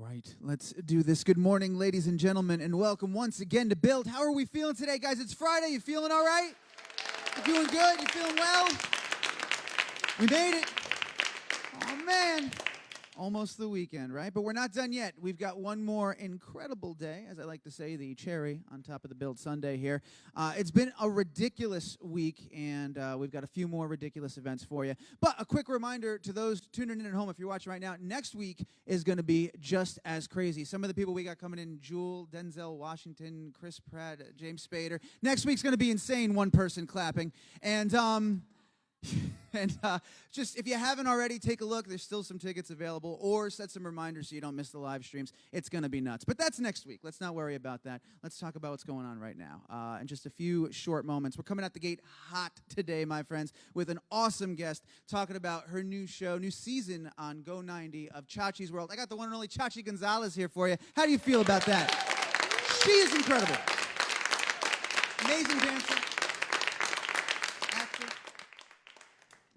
right, let's do this. Good morning, ladies and gentlemen, and welcome once again to Build. How are we feeling today, guys? It's Friday. You feeling all right? You doing good? You feeling well? We made it. Oh, man. Almost the weekend, right? But we're not done yet. We've got one more incredible day, as I like to say, the cherry on top of the Build Sunday here. It's been a ridiculous week, and we've got a few more ridiculous events for you. But a quick reminder to those tuning in at home, if you're watching right now, next week is going to be just as crazy. Some of the people we got coming in, Jewel, Denzel Washington, Chris Pratt, James Spader. Next week's going to be insane, one person clapping. And just if you haven't already, take a look. There's still some tickets available, or set some reminders so you don't miss the live streams. It's going to be nuts. But that's next week. Let's not worry about that. Let's talk about what's going on right now. In just a few short moments. We're coming out the gate hot today, my friends, with an awesome guest talking about her new show, new season on Go 90 of Chachi's World. I got the one and only Chachi Gonzales here for you. How do you feel about that? She is incredible. Amazing dancer.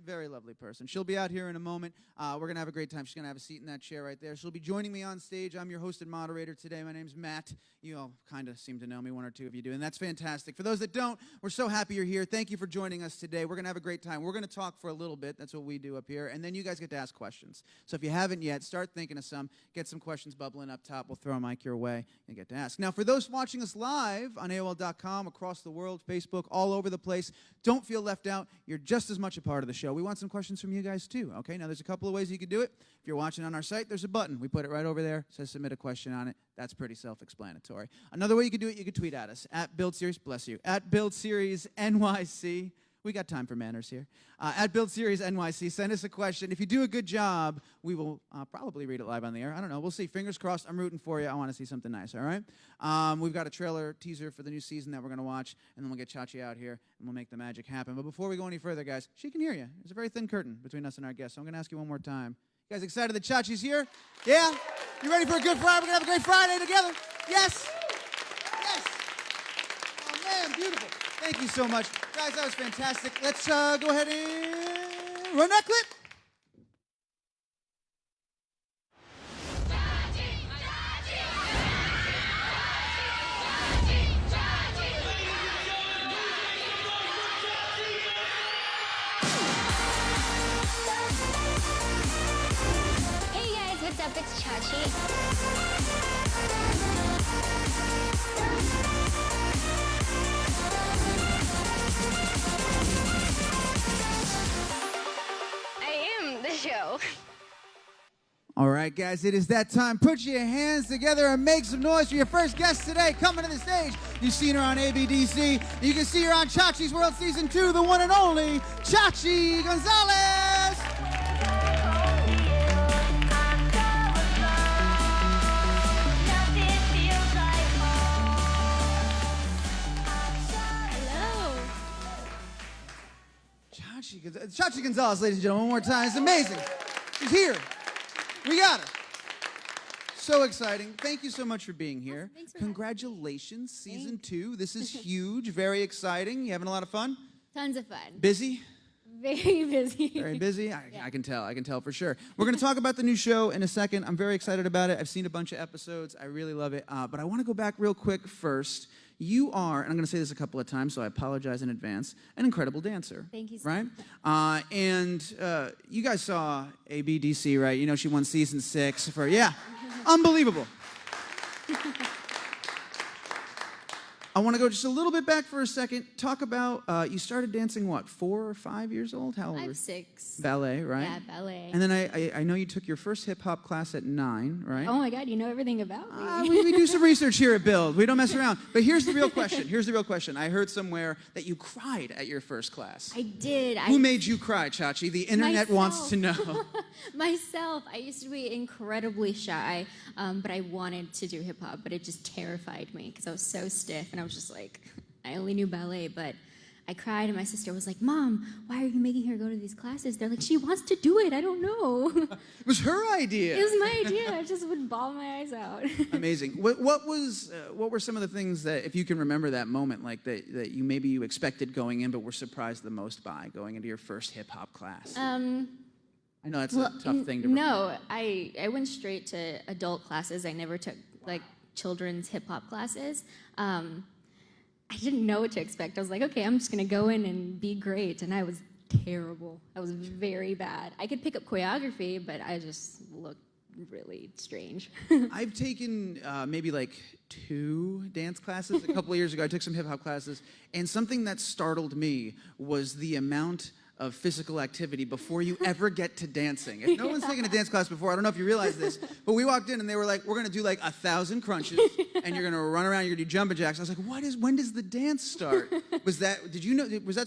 Very lovely person. She'll be out here in a moment. We're going to have a great time. She's going to have a seat in that chair right there. She'll be joining me on stage. I'm your host and moderator today. My name's Matt. You all kind of seem to know me, one or two of you do, and that's fantastic. For those that don't, we're so happy you're here. Thank you for joining us today. We're going to have a great time. We're going to talk for a little bit. That's what we do up here, and then you guys get to ask questions. So if you haven't yet, start thinking of some. Get some questions bubbling up top. We'll throw a mic your way and get to ask. Now, for those watching us live on AOL.com, across the world, Facebook, all over the place, don't feel left out. You're just as much a part of the show. We want some questions from you guys too, okay? Now, there's a couple of ways you can do it. If you're watching on our site, there's a button. We put it right over there. It says submit a question on it. That's pretty self-explanatory. Another way you can do it, you can tweet at us, at BuildSeries, bless you, at BuildSeriesNYC. We got time for manners here. At BuildSeriesNYC, send us a question. If you do a good job, we will probably read it live on the air. I don't know. We'll see. Fingers crossed. I'm rooting for you. I want to see something nice, all right? We've got a trailer teaser for the new season that we're going to watch, and then we'll get Chachi out here, and we'll make the magic happen. But before we go any further, guys, she can hear you. There's a very thin curtain between us and our guests, so I'm going to ask you one more time. You guys excited that Chachi's here? Yeah? You ready for a good Friday? We're going to have a great Friday together? Yes? Yes! Oh, man, beautiful. Thank you so much. Guys, that was fantastic. Let's go ahead and run that clip. Hey guys, what's up? It's Chachi. Show. All right, guys, it is that time. Put your hands together and make some noise for your first guest today coming to the stage. You've seen her on ABDC. You can see her on Chachi's World Season 2, the one and only Chachi Gonzales. Chachi Gonzales, ladies and gentlemen, one more time. It's amazing. She's here. We got her. So exciting. Thank you so much for being here. Thanks for Congratulations, Season 2. This is huge, very exciting. You having a lot of fun? Tons of fun. Busy? Very busy. Very busy? I can tell for sure. We're going to talk about the new show in a second. I'm very excited about it. I've seen a bunch of episodes. I really love it. But I want to go back real quick first. You are, and I'm going to say this a couple of times, so I apologize in advance, an incredible dancer. Thank you so much. Right? You guys saw ABDC, right? You know she won Season 6 for, yeah, unbelievable. I want to go just a little bit back for a second. Talk about, you started dancing, what, 4 or 5 years old? How old were you? 6. Ballet, right? Yeah, ballet. And then I know you took your first hip-hop class at 9, right? Oh my God, you know everything about me. We do some research here at Build. We don't mess around. But here's the real question. I heard somewhere that you cried at your first class. I did. Who made you cry, Chachi? The internet wants to know. Myself. I used to be incredibly shy, but I wanted to do hip-hop, but it just terrified me because I was so stiff, and I was just like, I only knew ballet, but I cried, and my sister was like, Mom, why are you making her go to these classes? They're like, she wants to do it. I don't know. It was her idea. It was my idea. I just would bawl my eyes out. Amazing. What were some of the things that, if you can remember that moment, like that you expected going in, but were surprised the most by going into your first hip hop class? I know that's a tough thing to remember. No, I went straight to adult classes. I never took like children's hip hop classes. I didn't know what to expect. I was like, okay, I'm just gonna go in and be great, and I was terrible. I was very bad. I could pick up choreography, but I just looked really strange. I've taken maybe like 2 dance classes. A couple of years ago, I took some hip-hop classes, and something that startled me was the amount of physical activity before you ever get to dancing. If no one's taken a dance class before, I don't know if you realize this, but we walked in and they were like, we're gonna do like 1,000 crunches, and you're gonna run around, you're gonna do jumping jacks. I was like, when does the dance start? Was that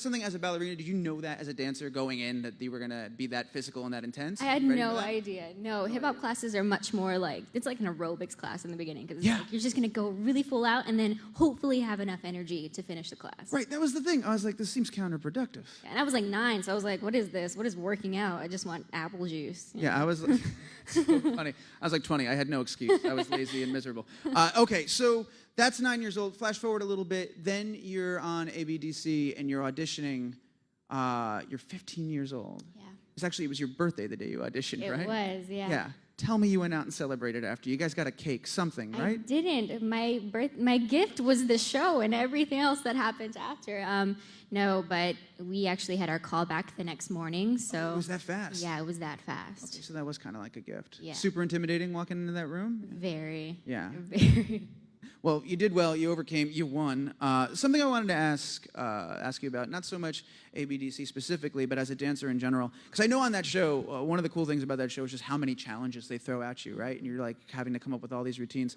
something as a ballerina, did you know that as a dancer going in, that you were gonna be that physical and that intense? I had no idea. No, hip-hop classes are much more like, it's like an aerobics class in the beginning, because like, you're just gonna go really full out and then hopefully have enough energy to finish the class. Right, that was the thing. I was like, this seems counterproductive. And I was like 9, so I was like, what is this? What is working out? I just want apple juice. Yeah, I was like, so funny. I was like 20. I had no excuse. I was lazy and miserable. Okay, so that's 9 years old. Flash forward a little bit. Then you're on ABDC and you're auditioning. You're 15 years old. Yeah. It was your birthday the day you auditioned, right? It was, yeah. Yeah. Tell me you went out and celebrated after. You guys got a cake, something, right? I didn't. My gift was the show and everything else that happened after. No, but we actually had our call back the next morning. So it was that fast? Yeah, it was that fast. Okay, so that was kind of like a gift. Yeah. Super intimidating walking into that room? Very. Yeah. Very. Well, you did well. You overcame. You won. Something I wanted to ask you about, not so much ABDC specifically, but as a dancer in general. Because I know on that show, one of the cool things about that show is just how many challenges they throw at you, right? And you're like having to come up with all these routines.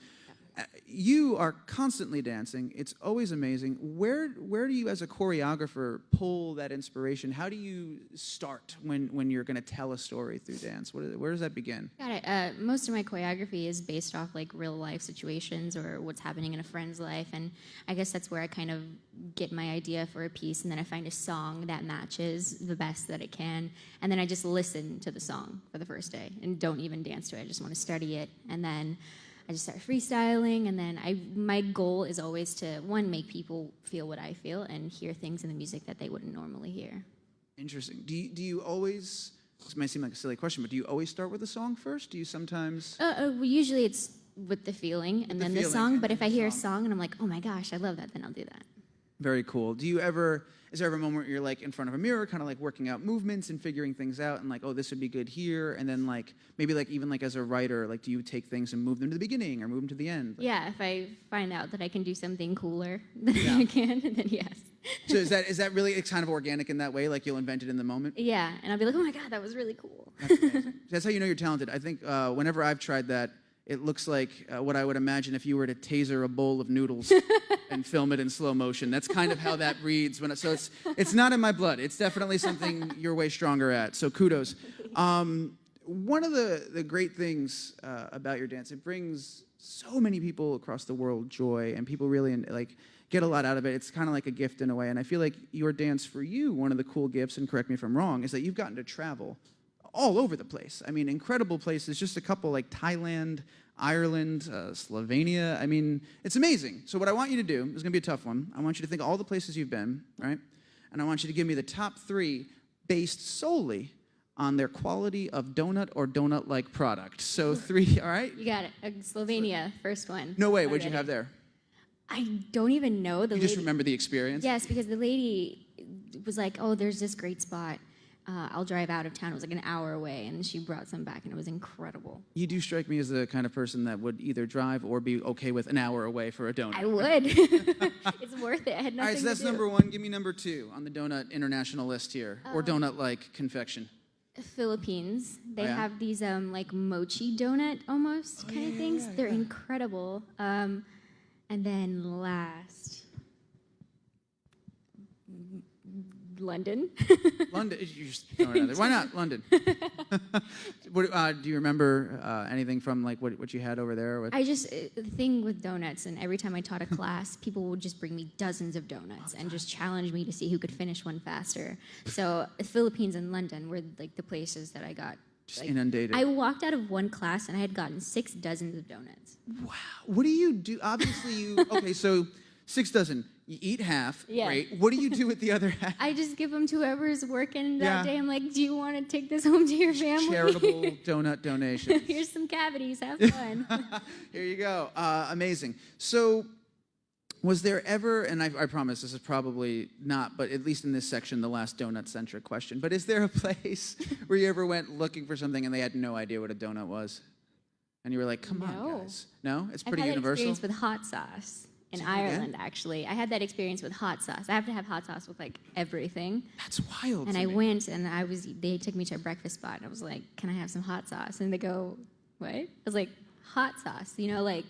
You are constantly dancing. It's always amazing. Where do you, as a choreographer, pull that inspiration? How do you start when you're going to tell a story through dance? Where does that begin? Got it. Most of my choreography is based off like real life situations or what's happening in a friend's life, and I guess that's where I kind of get my idea for a piece, and then I find a song that matches the best that it can, and then I just listen to the song for the first day and don't even dance to it. I just want to study it, and then I just start freestyling, and then my goal is always to, one, make people feel what I feel and hear things in the music that they wouldn't normally hear. Interesting. Do you always, this might seem like a silly question, but do you always start with a song first? Do you sometimes? Well, usually it's with the feeling and then the song, but if I hear a song and I'm like, oh my gosh, I love that, then I'll do that. Very cool. Is there ever a moment where you're like in front of a mirror, kind of like working out movements and figuring things out and like, oh, this would be good here, and then like, maybe like even like as a writer, like do you take things and move them to the beginning or move them to the end? Like, yeah, if I find out that I can do something cooler than I can, then yes. So is that really, it's kind of organic in that way, like you'll invent it in the moment? Yeah, and I'll be like, oh my God, that was really cool. That's amazing. That's how you know you're talented. I think whenever I've tried that, it looks like what I would imagine if you were to taser a bowl of noodles and film it in slow motion. That's kind of how that reads. So it's not in my blood. It's definitely something you're way stronger at. So kudos. One of the great things about your dance, it brings so many people across the world joy, and people really like get a lot out of it. It's kind of like a gift in a way. And I feel like your dance, for you, one of the cool gifts, and correct me if I'm wrong, is that you've gotten to travel all over the place. I mean, incredible places, just a couple like Thailand, Ireland, Slovenia. I mean, it's amazing. So what I want you to do, is going to be a tough one. I want you to think of all the places you've been, right? And I want you to give me the top 3 based solely on their quality of donut or donut-like product. So 3, all right? You got it. Slovenia, first one. No way, what'd you have there? I don't even know. You just remember the experience? Yes, because the lady was like, oh, there's this great spot. I'll drive out of town. It was like an hour away, and she brought some back, and it was incredible. You do strike me as the kind of person that would either drive or be okay with an hour away for a donut. I would. It's worth it. I had nothing to do. All right, so that's number 1. Give me number 2 on the donut international list here, or donut-like confection. Philippines. They have these like mochi donut almost kind of things. They're incredible. And then last, London. London. You're just throwing it out there. Why not London? Do you remember anything from like what you had over there? The thing with donuts, and every time I taught a class, people would just bring me dozens of donuts and just challenge me to see who could finish one faster. So the Philippines and London were like the places that I got. Just inundated. I walked out of one class and I had gotten 6 dozens of donuts. Wow. What do you do? Obviously okay, so 6 dozen. You eat half. Yeah. Great. What do you do with the other half? I just give them to whoever's working that day. I'm like, do you want to take this home to your family? Charitable donut donations. Here's some cavities. Have fun. Here you go. Amazing. So was there ever, and I promise this is probably not, but at least in this section, the last donut-centric question, but is there a place where you ever went looking for something and they had no idea what a donut was? And you were like, come on, guys. No? It's pretty I've had universal? That experience with hot sauce in Ireland, actually. I had that experience with hot sauce. I have to have hot sauce with, like, everything. That's wild. And I went, and they took me to a breakfast spot, and I was like, can I have some hot sauce? And they go, what? I was like, hot sauce. You know, like,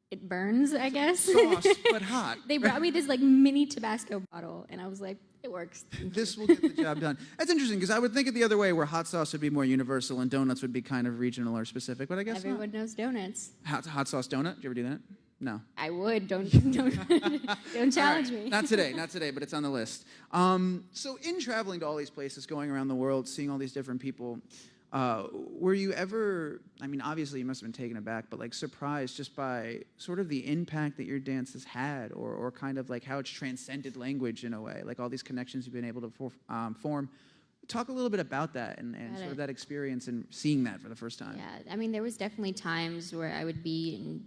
it burns, I guess. Sauce, but hot. They brought me this, like, mini Tabasco bottle, and I was like, it works. This will get the job done. That's interesting, because I would think it the other way, where hot sauce would be more universal and donuts would be kind of regional or specific, but I guess Everyone knows donuts. Hot sauce donut? Did you ever do that? No. I would. Don't challenge me. Not today, but it's on the list. So in traveling to all these places, going around the world, seeing all these different people, were you ever, I mean, obviously you must have been taken aback, but like surprised just by sort of the impact that your dance has had, or kind of like how it's transcended language in a way, like all these connections you've been able to form. Talk a little bit about that and sort of that experience and seeing that for the first time. Yeah, I mean, there was definitely times where I would be in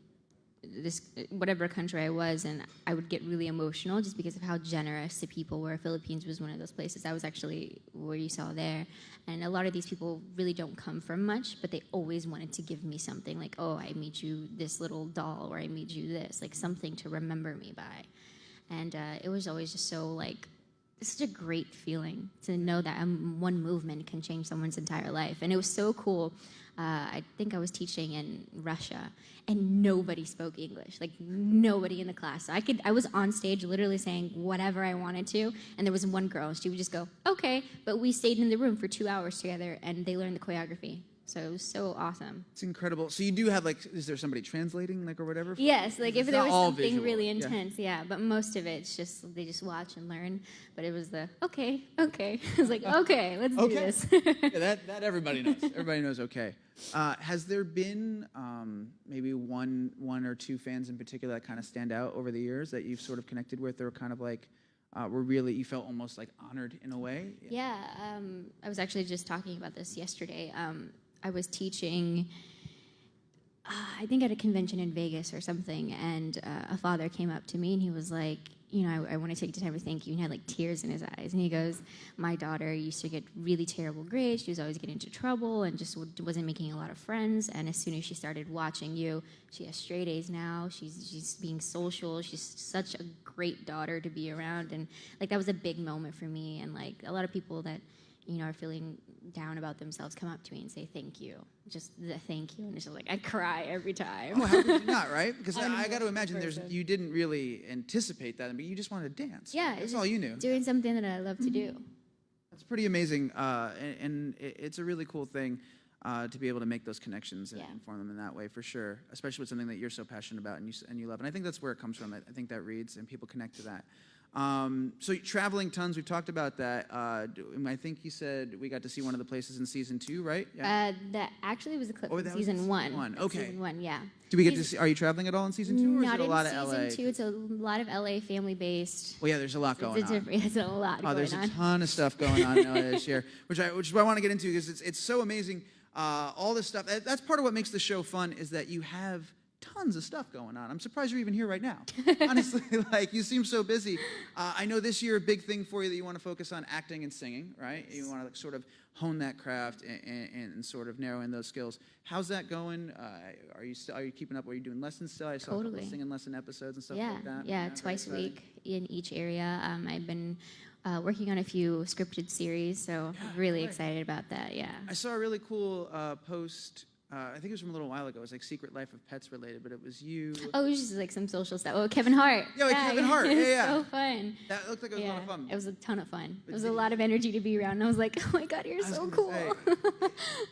this whatever country I was, and I would get really emotional just because of how generous the people were. Philippines was one of those places. I was actually where you saw there, and a lot of these people really don't come from much, but they always wanted to give me something, like, oh, I made you this little doll, or I made you this, like something to remember me by. And it was always just so, like, it's such a great feeling to know that one movement can change someone's entire life. And it was so cool. I think I was teaching in Russia, and nobody spoke English, like nobody in the class. So I was on stage literally saying whatever I wanted to, and there was one girl, and she would just go, okay, but we stayed in the room for 2 hours together, and they learned the choreography. So it was so awesome. It's incredible. So you do have, like, is there somebody translating, like, or whatever? Yes, like if there was something visual. really intense, yeah. But most of it's just, they just watch and learn. But it was the, okay. I was like, okay, let's do this. Yeah, that everybody knows. Everybody knows okay. Has there been maybe one or two fans in particular that kind of stand out over the years that you've sort of connected with, or kind of like, were really, you felt almost like honored in a way? Yeah, I was actually just talking about this yesterday. I was teaching, I think at a convention in Vegas or something, and a father came up to me and he was like, you know, I want to take the time to thank you. And he had like tears in his eyes. And he goes, my daughter used to get really terrible grades. She was always getting into trouble and just wasn't making a lot of friends. And as soon as she started watching you, she has straight A's now. She's being social. She's such a great daughter to be around. And like that was a big moment for me. And like a lot of people that, you know, are feeling down about themselves come up to me and say thank you. Just the thank you. And it's just like, I cry every time. Oh, how could you not, right? Because I got to imagine you didn't really anticipate that, but you just wanted to dance. Yeah. That's all you knew. Doing something that I love to do. That's pretty amazing. And it's a really cool thing to be able to make those connections and form them in that way, for sure. Especially with something that you're so passionate about and you love. And I think that's where it comes from. I think that reads and people connect to that. So you're traveling tons, we've talked about that. I think you said we got to see one of the places in season 2, right? Yeah. That actually was a clip from was season 1. Okay. Season 1, yeah. Do we get to see, are you traveling at all in season 2, or is it a lot of LA? Not in season 2, it's a lot of LA family-based. Well, yeah, there's a lot going on. It's a lot going on. There's a ton of stuff going on in LA this year, which is what I want to get into, because it's so amazing. All this stuff, that's part of what makes the show fun, is that you have tons of stuff going on. I'm surprised you're even here right now. Honestly, like, you seem so busy. I know this year a big thing for you that you want to focus on acting and singing, right? You want to like, sort of hone that craft and sort of narrow in those skills. How's that going? Are you keeping up? Are you doing lessons still? I saw a couple singing lesson episodes and stuff like that. Yeah, twice a week in each area. I've been working on a few scripted series, so I'm really excited about that, yeah. I saw a really cool post. I think it was from a little while ago. It was like Secret Life of Pets related, but it was you. Oh, it was just like some social stuff. Oh, Kevin Hart. Yeah, Kevin Hart. It was Yeah. so fun. That looked like it was a lot of fun. It was a ton of fun. It was a lot of energy to be around. And I was like, oh my God, you're so cool.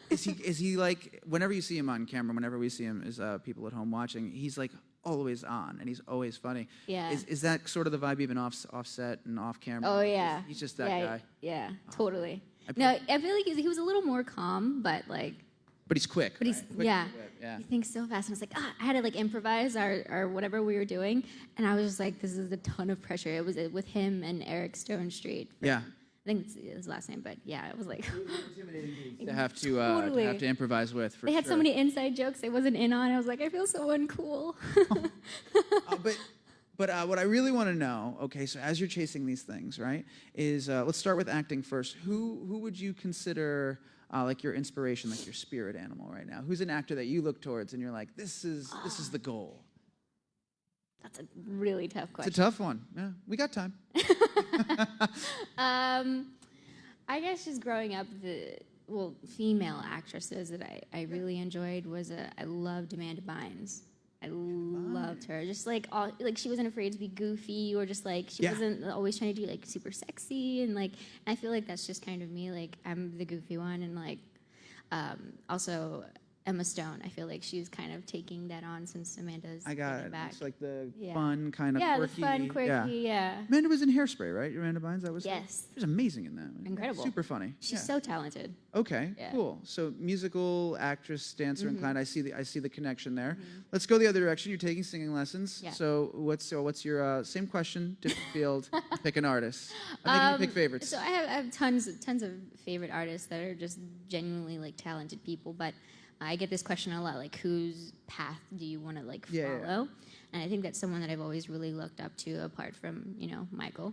Is he like, whenever you see him on camera, whenever we see him as people at home watching, he's like always on, and he's always funny. Yeah. Is that sort of the vibe even offset and off camera? Oh, yeah. He's just that guy. Yeah, totally. No, I feel like he was a little more calm, but like, But he's quick. But he's right? Quick yeah. to the whip, yeah. He thinks so fast. And I was like, I had to like improvise our whatever we were doing, and I was just like, this is a ton of pressure. It was with him and Eric Stone Street. Yeah. I think it's his last name, but yeah, it was like To have to improvise with. For they had sure. so many inside jokes I wasn't in on. I was like, I feel so uncool. But what I really want to know, okay, so as you're chasing these things, right, is let's start with acting first. Who would you consider like your inspiration, like your spirit animal right now? Who's an actor that you look towards and you're like, this is the goal? That's a really tough question. It's a tough one. Yeah, we got time. I guess just growing up, female actresses that I really enjoyed was I loved Amanda Bynes. I loved her. Just like she wasn't afraid to be goofy, or just like she wasn't always trying to do like super sexy, and like I feel like that's just kind of me. Like I'm the goofy one, and like also Emma Stone. I feel like she's kind of taking that on since Amanda's back. It's like the fun kind of quirky. The fun, quirky, yeah. Amanda was in Hairspray, right? Amanda Bynes, that was yes. She was amazing in that. Incredible. Super funny. She's so talented. Okay, cool. So musical, actress, dancer, inclined. I see the connection there. Let's go the other direction. You're taking singing lessons. Yeah. So what's your same question, different field? Pick an artist. I'm making you pick favorites. So I have tons of favorite artists that are just genuinely like talented people, but I get this question a lot, like whose path do you want to like follow? Yeah. And I think that's someone that I've always really looked up to, apart from Michael,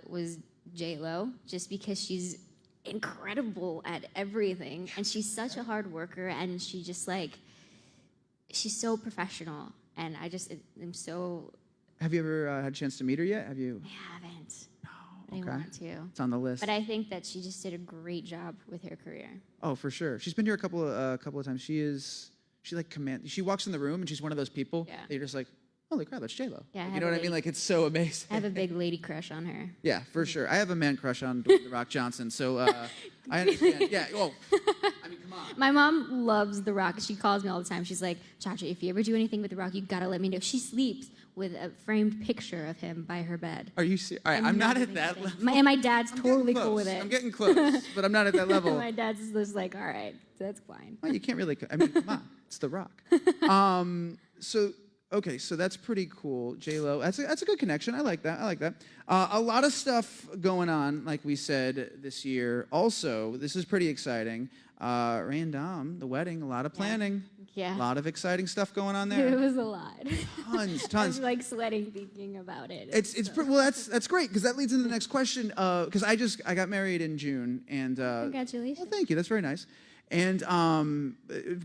was J-Lo, just because she's incredible at everything, and she's such a hard worker, and she just like she's so professional, and I'm so. Have you ever had a chance to meet her yet? Have you? I haven't. Okay. I want to. It's on the list. But I think that she just did a great job with her career. Oh, for sure. She's been here a couple of times. She walks in the room and she's one of those people that you're just like, holy crap, that's J-Lo. Yeah, you know what I mean? Like, it's so amazing. I have a big lady crush on her. Yeah, for sure. I have a man crush on Dwayne The Rock Johnson, so I understand. Yeah, well, I mean, come on. My mom loves The Rock. She calls me all the time. She's like, Chachi, if you ever do anything with The Rock, you gotta let me know. She sleeps with a framed picture of him by her bed. Are you serious? All right, I'm not at that level. And my dad's totally cool with it. I'm getting close, but I'm not at that level. My dad's just like, all right, that's fine. Well, you can't really, I mean, come on. It's The Rock. Okay, so that's pretty cool. J-Lo, that's a good connection. I like that. A lot of stuff going on, like we said, this year. Also, this is pretty exciting. Random, the wedding, a lot of planning. Yeah. A lot of exciting stuff going on there. It was a lot. Tons. I'm like sweating thinking about it. Well, that's great, because that leads into the next question. Because I got married in June, and congratulations. Well, thank you. That's very nice. And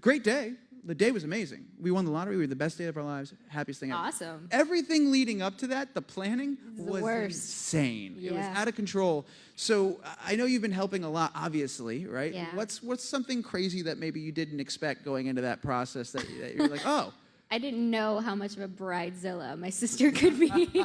great day. The day was amazing. We won the lottery. We were the best day of our lives. Happiest thing ever. Awesome. Everything leading up to that, the planning was worst. Insane. Yeah. It was out of control. So I know you've been helping a lot, obviously, right? Yeah. What's something crazy that maybe you didn't expect going into that process that you're like, oh. I didn't know how much of a bridezilla my sister could be.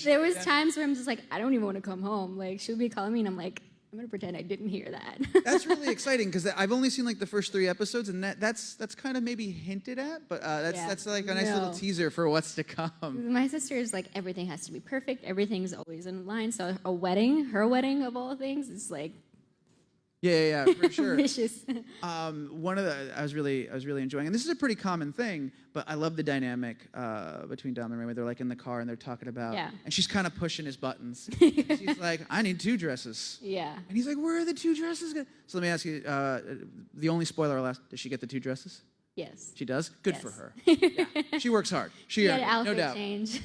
There was times where I'm just like, I don't even want to come home. Like, she'll be calling me, and I'm like, I'm gonna pretend I didn't hear that. That's really exciting, because I've only seen like the first 3 episodes, and that's kind of maybe hinted at, but that's like a nice little teaser for what's to come. My sister is like, everything has to be perfect. Everything's always in line. So her wedding of all things, is like. Yeah, for sure. Vicious. One of the I was really enjoying, and this is a pretty common thing, but I love the dynamic between Dom and Ray, where they're like in the car and they're talking about, and she's kind of pushing his buttons. She's like, I need 2 dresses. Yeah. And he's like, where are the 2 dresses? So let me ask you, the only spoiler I'll ask, does she get the 2 dresses? Yes. She does? Good for her. Yeah. She works hard. She had an outfit no doubt. change.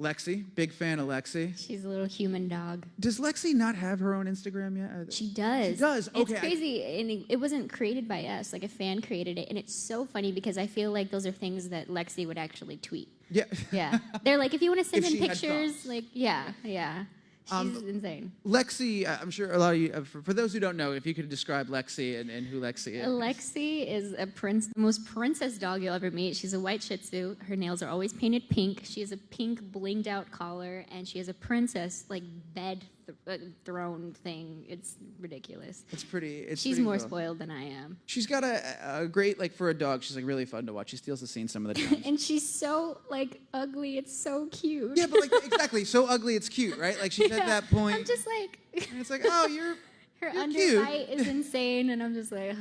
Lexie, big fan of Lexie. She's a little human dog. Does Lexie not have her own Instagram yet? She does. She does. Okay. It's crazy, and it wasn't created by us. Like, a fan created it, and it's so funny because I feel like those are things that Lexie would actually tweet. Yeah. Yeah. They're like, if you want to send If in she had pictures, thoughts. like, yeah. She's insane. Lexie, I'm sure a lot of you, for those who don't know, if you could describe Lexie and who Lexie is. Lexie is the most princess dog you'll ever meet. She's a white Shih Tzu. Her nails are always painted pink. She has a pink blinged out collar, and she has a princess like bed throne thing. It's ridiculous. She's more spoiled than I am. She's got a great, like, for a dog, she's like really fun to watch. She steals the scene some of the time. And she's so like ugly. It's so cute. Yeah, but like exactly, so ugly it's cute, right? Like she's at that point. I'm just like. And it's like, oh, you're Her you're underbite cute. is insane, and I'm just like,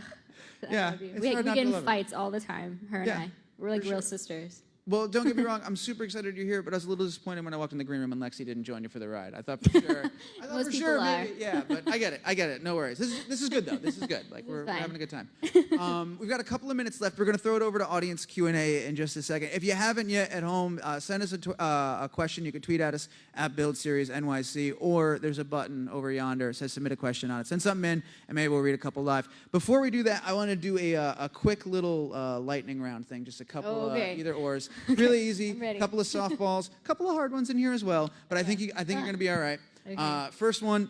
Yeah, We it's hard not get to in love it. fights all the time, her and Yeah, I. We're like for real sure. sisters. Well, don't get me wrong. I'm super excited you're here, but I was a little disappointed when I walked in the green room and Lexie didn't join you for the ride. I thought for sure. Most people are. Maybe, yeah, but I get it. No worries. This is good though. This is good. Like we're fine. having a good time. We've got a couple of minutes left. We're gonna throw it over to audience Q&A in just a second. If you haven't yet at home, send us a question. You can tweet at us at Build Series NYC, or there's a button over yonder. It says submit a question on it. Send something in, and maybe we'll read a couple live. Before we do that, I want to do a quick little lightning round thing. Just a couple either ors. Really easy. Ready. Couple of softballs, couple of hard ones in here as well. But I think you're going to be all right. Okay. First one,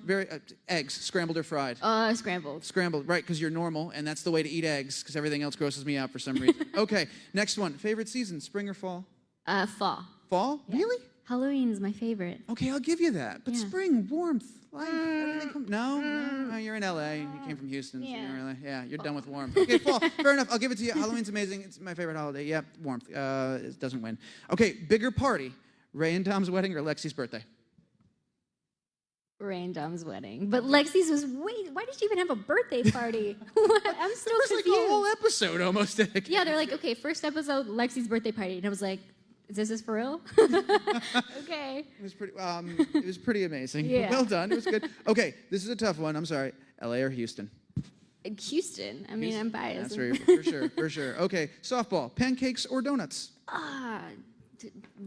eggs, scrambled or fried? Scrambled. Scrambled, right? Because you're normal, and that's the way to eat eggs. Because everything else grosses me out for some reason. Okay, next one. Favorite season, spring or fall? Fall. Fall? Yeah. Really? Halloween's my favorite. Okay, I'll give you that. But Yeah. spring, warmth, life, everything. No, you're in LA. You came from Houston. So Yeah. you're done with warmth. Okay, fall. Fair enough. I'll give it to you. Halloween's amazing. It's my favorite holiday. Yeah, warmth. It doesn't win. Okay, bigger party. Ray and Tom's wedding or Lexie's birthday? Ray and Dom's wedding. But Lexie's was why did you even have a birthday party? What? I'm still It was like confused. a whole episode almost. Yeah, they're like, okay, first episode, Lexie's birthday party. And I was like, is this for real? Okay. It was pretty amazing. Yeah. Well done. It was good. Okay, this is a tough one. I'm sorry. LA or Houston? Houston. I mean, I'm biased. That's right. For sure. Okay, softball. Pancakes or donuts?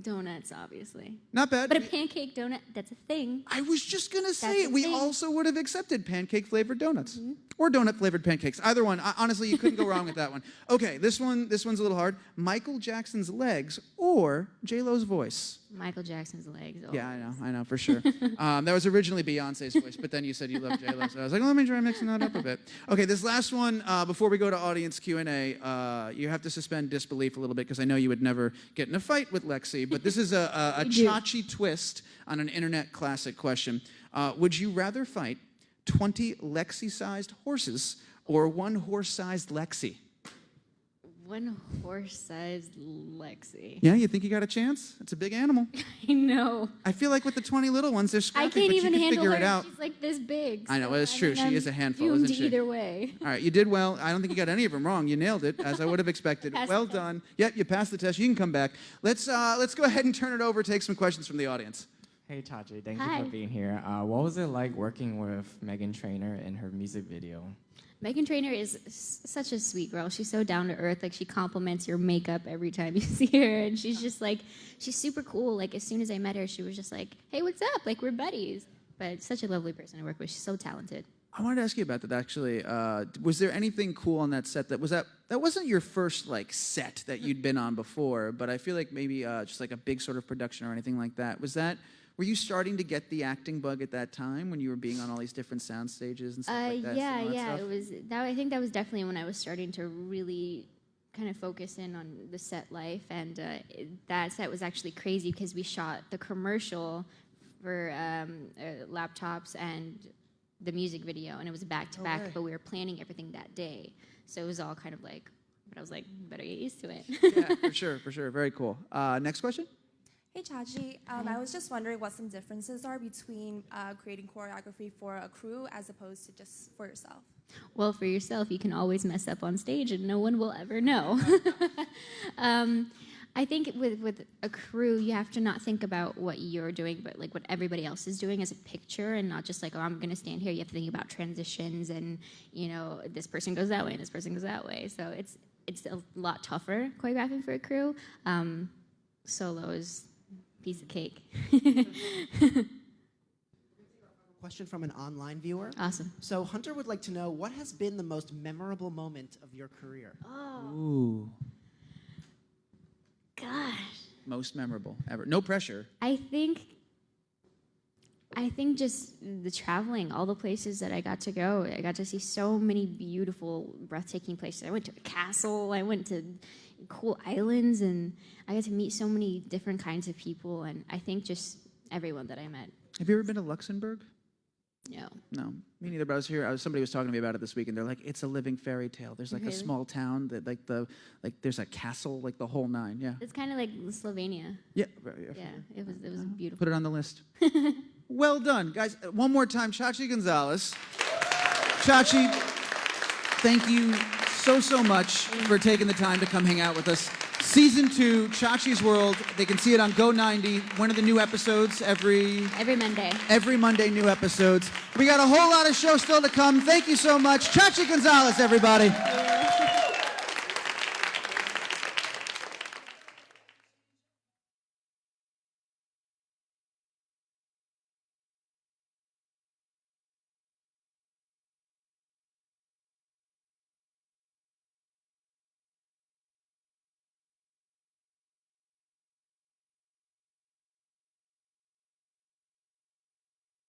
Donuts, obviously. Not bad. But a pancake donut, that's a thing. I was just going to say That's it. a We thing. also would have accepted pancake-flavored donuts. Or donut-flavored pancakes. Either one. Honestly, you couldn't go wrong with that one. Okay, this one's a little hard. Michael Jackson's legs or J-Lo's voice? Michael Jackson's legs. Yeah, I know, for sure. That was originally Beyonce's voice, but then you said you loved J-Lo, so I was like, let me try mixing that up a bit. Okay, this last one, before we go to audience Q&A, you have to suspend disbelief a little bit, because I know you would never get in a fight with Lexie, but this is a Chachi twist on an internet classic question. Would you rather fight 20 Lexie-sized horses or one horse-sized Lexie? One horse-sized Lexie. Yeah, you think you got a chance? It's a big animal. I know. I feel like with the 20 little ones, they're scrappy, I can't but even you can handle figure her. it out. She's like this big. I know, so, it's true. mean, She I'm is a handful, doomed isn't she? either way. All right, you did well. I don't think you got any of them wrong. You nailed it, as I would have expected. Passed Well the test. done. Yep, you passed the test. You can come back. Let's go ahead and turn it over, take some questions from the audience. Hey Chachi, thank Hi. you for being here. What was it like working with Meghan Trainor in her music video? Meghan Trainor is such a sweet girl. She's so down to earth. Like, she compliments your makeup every time you see her, and she's just like, she's super cool. Like, as soon as I met her, she was just like, hey, what's up? Like, we're buddies. But such a lovely person to work with. She's so talented. I wanted to ask you about that, actually. Was there anything cool on that set that wasn't your first, like, set that you'd been on before, but I feel like maybe just like a big sort of production or anything like that. Were you starting to get the acting bug at that time when you were being on all these different sound stages and stuff like that? Yeah. Stuff? It was that. I think that was definitely when I was starting to really kind of focus in on the set life, and that set was actually crazy because we shot the commercial for laptops and the music video, and it was back to back. way. But we were planning everything that day, so it was all kind of like. But I was like, better get used to it. Yeah, for sure. Very cool. Next question? Hey Chachi, I was just wondering what some differences are between creating choreography for a crew as opposed to just for yourself. Well, for yourself, you can always mess up on stage, and no one will ever know. I think with a crew, you have to not think about what you're doing, but like what everybody else is doing as a picture, and not just like, oh, I'm going to stand here. You have to think about transitions, and this person goes that way, and this person goes that way. So it's a lot tougher choreographing for a crew. Solo is piece of cake. Question from an online viewer. Awesome. So Hunter would like to know, what has been the most memorable moment of your career? Ooh. Gosh. Most memorable ever. No pressure. I think just the traveling, all the places that I got to go. I got to see so many beautiful, breathtaking places. I went to a castle. I went to cool islands, and I got to meet so many different kinds of people, and I think just everyone that I met. Have you ever been to Luxembourg? No. No, me neither. But I was here. Somebody was talking to me about it this week, and they're like, "It's a living fairy tale." There's like a Really? small town that, there's a castle, like the whole nine. Yeah. It's kind of like Slovenia. Yeah. Yeah, it was beautiful. Put it on the list. Well done, guys. One more time, Chachi Gonzales. Chachi, thank you so much for taking the time to come hang out with us. Season 2, Chachi's World. They can see it on Go 90. When are the new episodes? Every Monday. Every Monday, new episodes. We got a whole lot of shows still to come. Thank you so much. Chachi Gonzales, everybody.